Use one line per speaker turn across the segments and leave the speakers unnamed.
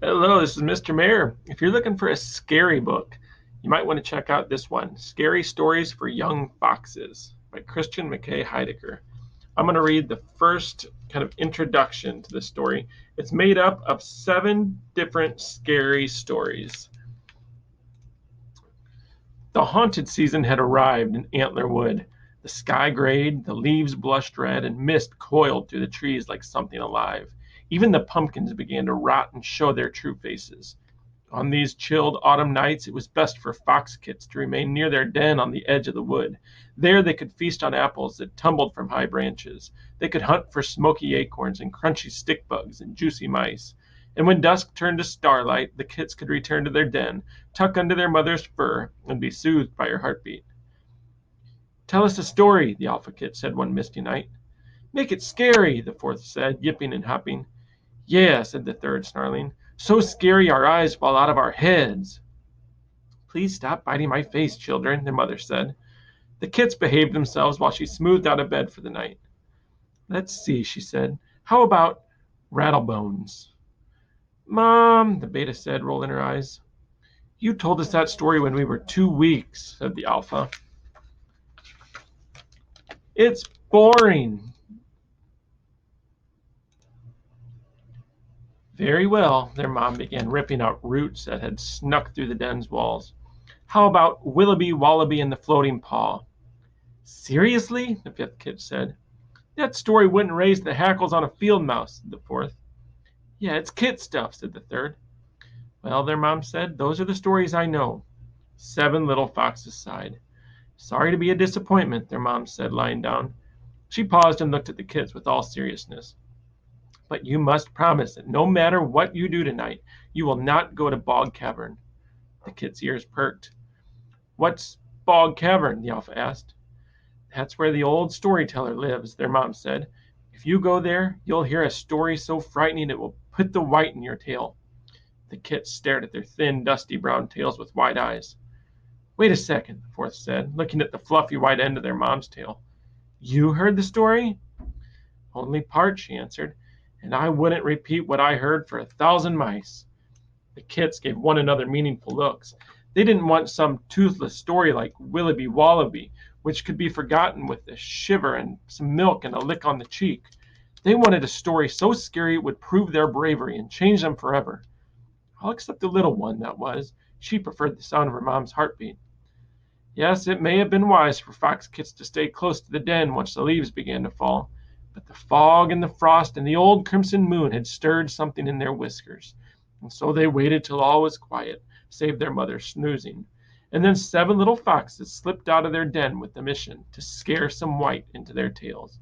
Hello, this is Mr. Mayor. If you're looking for a scary book, you might want to check out this one, Scary Stories for Young Foxes by Christian McKay Heidegger. I'm going to read the first kind of introduction to the story. It's made up of 7 different scary stories. The haunted season had arrived in Antler Wood. The sky grayed, the leaves blushed red, and mist coiled through the trees like something alive. Even the pumpkins began to rot and show their true faces. On these chilled autumn nights it was best for fox kits to remain near their den on the edge of the wood. There they could feast on apples that tumbled from high branches. They could hunt for smoky acorns and crunchy stick bugs and juicy mice. And when dusk turned to starlight, the kits could return to their den, tuck under their mother's fur, and be soothed by her heartbeat. "Tell us a story," the alpha kit said one misty night. "Make it scary," the fourth said, yipping and hopping. "Yeah," said the third, snarling. "So scary our eyes fall out of our heads." "Please stop biting my face, children," their mother said. The kits behaved themselves while she smoothed out of bed for the night. "Let's see," she said. "How about Rattlebones?" "Mom," the beta said, rolling her eyes. "You told us that story when we were 2 weeks," said the alpha. "It's boring." "Very well." Their mom began ripping out roots that had snuck through the den's walls. "How about Willoughby Wallaby and the Floating Paw?" "Seriously?" the fifth kid said. "That story wouldn't raise the hackles on a field mouse," said the fourth. "Yeah, it's kid stuff," said the third. "Well," their mom said, "those are the stories I know." 7 little foxes sighed. "Sorry to be a disappointment," their mom said, lying down. She paused and looked at the kids with all seriousness. "But you must promise that no matter what you do tonight, you will not go to Bog Cavern." The kids' ears perked. "What's Bog Cavern?" the alpha asked. "That's where the old storyteller lives," their mom said. "If you go there, you'll hear a story so frightening it will put the white in your tail." The kits stared at their thin, dusty brown tails with wide eyes. "Wait a second," the fourth said, looking at the fluffy white end of their mom's tail. "You heard the story?" "Only part," she answered, "and I wouldn't repeat what I heard for 1,000 mice." The kits gave one another meaningful looks. They didn't want some toothless story like Willoughby Wallaby, which could be forgotten with a shiver and some milk and a lick on the cheek. They wanted a story so scary it would prove their bravery and change them forever. All except the little one, that was. She preferred the sound of her mom's heartbeat. Yes, it may have been wise for fox kits to stay close to the den once the leaves began to fall, but the fog and the frost and the old crimson moon had stirred something in their whiskers, and so they waited till all was quiet, save their mother snoozing. And then 7 little foxes slipped out of their den with the mission to scare some white into their tails.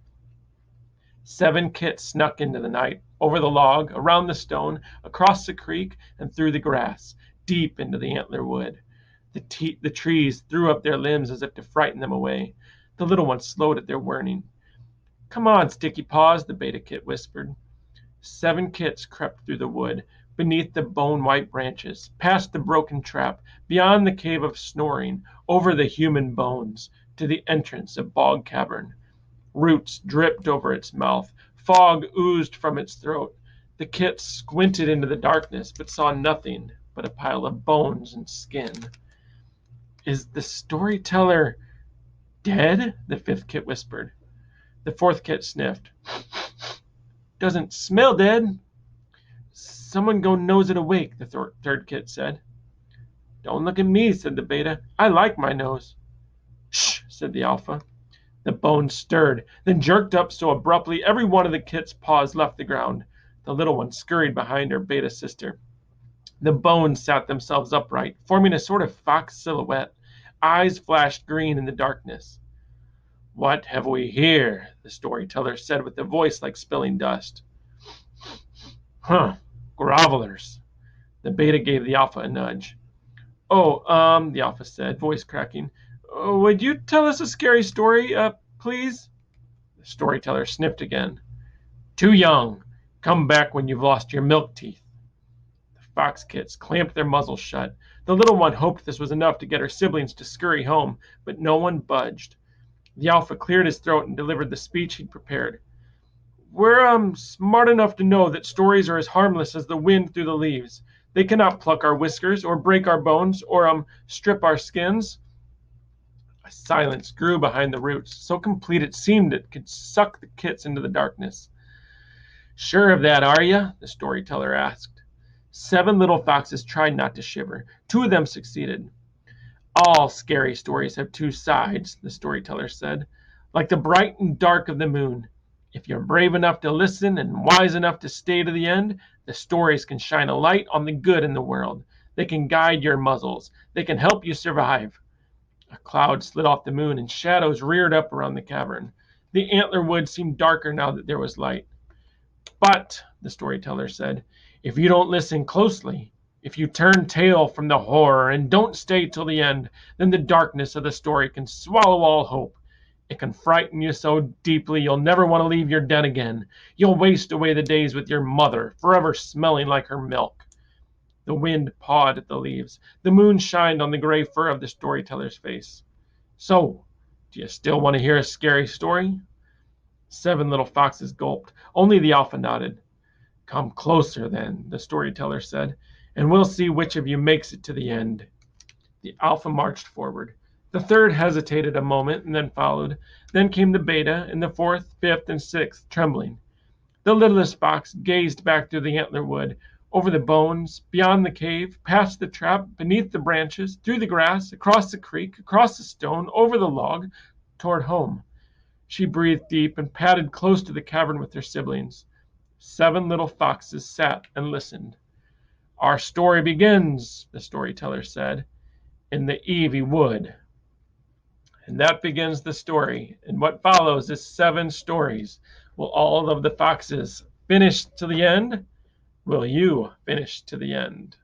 7 kits snuck into the night, over the log, around the stone, across the creek, and through the grass, deep into the antler wood. The trees threw up their limbs as if to frighten them away. The little ones slowed at their warning. "Come on, Sticky Paws," the beta kit whispered. 7 kits crept through the wood, beneath the bone-white branches, past the broken trap, beyond the cave of snoring, over the human bones, to the entrance of Bog Cavern. Roots dripped over its mouth. Fog oozed from its throat. The kits squinted into the darkness, but saw nothing but a pile of bones and skin. "Is the storyteller dead?" the fifth kit whispered. The fourth kit sniffed. "Doesn't smell dead." "Someone go nose it awake," the third kit said. "Don't look at me," said the beta. "I like my nose." "Shh," said the alpha. The bones stirred, then jerked up so abruptly every one of the kit's paws left the ground. The little one scurried behind her beta sister. The bones sat themselves upright, forming a sort of fox silhouette. Eyes flashed green in the darkness. "What have we here?" the storyteller said with a voice like spilling dust. "Huh, grovelers." The beta gave the alpha a nudge. "Oh, the alpha said, voice cracking. "Would you tell us a scary story, please?" The storyteller sniffed again. "Too young. Come back when you've lost your milk teeth." The fox kits clamped their muzzles shut. The little one hoped this was enough to get her siblings to scurry home, but no one budged. The alpha cleared his throat and delivered the speech he'd prepared. We're smart enough to know that stories are as harmless as the wind through the leaves. They cannot pluck our whiskers, or break our bones, or strip our skins. A silence grew behind the roots, so complete it seemed it could suck the kits into the darkness. Sure of that, are you? The storyteller asked. 7 little foxes tried not to shiver. 2 of them succeeded. All scary stories have 2 sides, the storyteller said, like the bright and dark of the moon. If you're brave enough to listen and wise enough to stay to the end, the stories can shine a light on the good in the world. They can guide your muzzles. They can help you survive. A cloud slid off the moon and shadows reared up around the cavern. The antler wood seemed darker now that there was light. But, the storyteller said, if you don't listen closely, if you turn tail from the horror and don't stay till the end, then the darkness of the story can swallow all hope. It can frighten you so deeply you'll never want to leave your den again. You'll waste away the days with your mother, forever smelling like her milk. The wind pawed at the leaves. The moon shined on the gray fur of the storyteller's face. So, do you still want to hear a scary story? 7 little foxes gulped. Only the alpha nodded. Come closer, then, the storyteller said, and we'll see which of you makes it to the end. The alpha marched forward. The third hesitated a moment and then followed. Then came the beta, and the fourth, fifth, and sixth, trembling. The littlest fox gazed back through the antler wood, over the bones, beyond the cave, past the trap, beneath the branches, through the grass, across the creek, across the stone, over the log, toward home. She breathed deep and padded close to the cavern with her siblings. 7 little foxes sat and listened. Our story begins, the storyteller said, in the Ivy Wood. And that begins the story. And what follows is 7 stories. Will all of the foxes finish to the end? Will you finish to the end?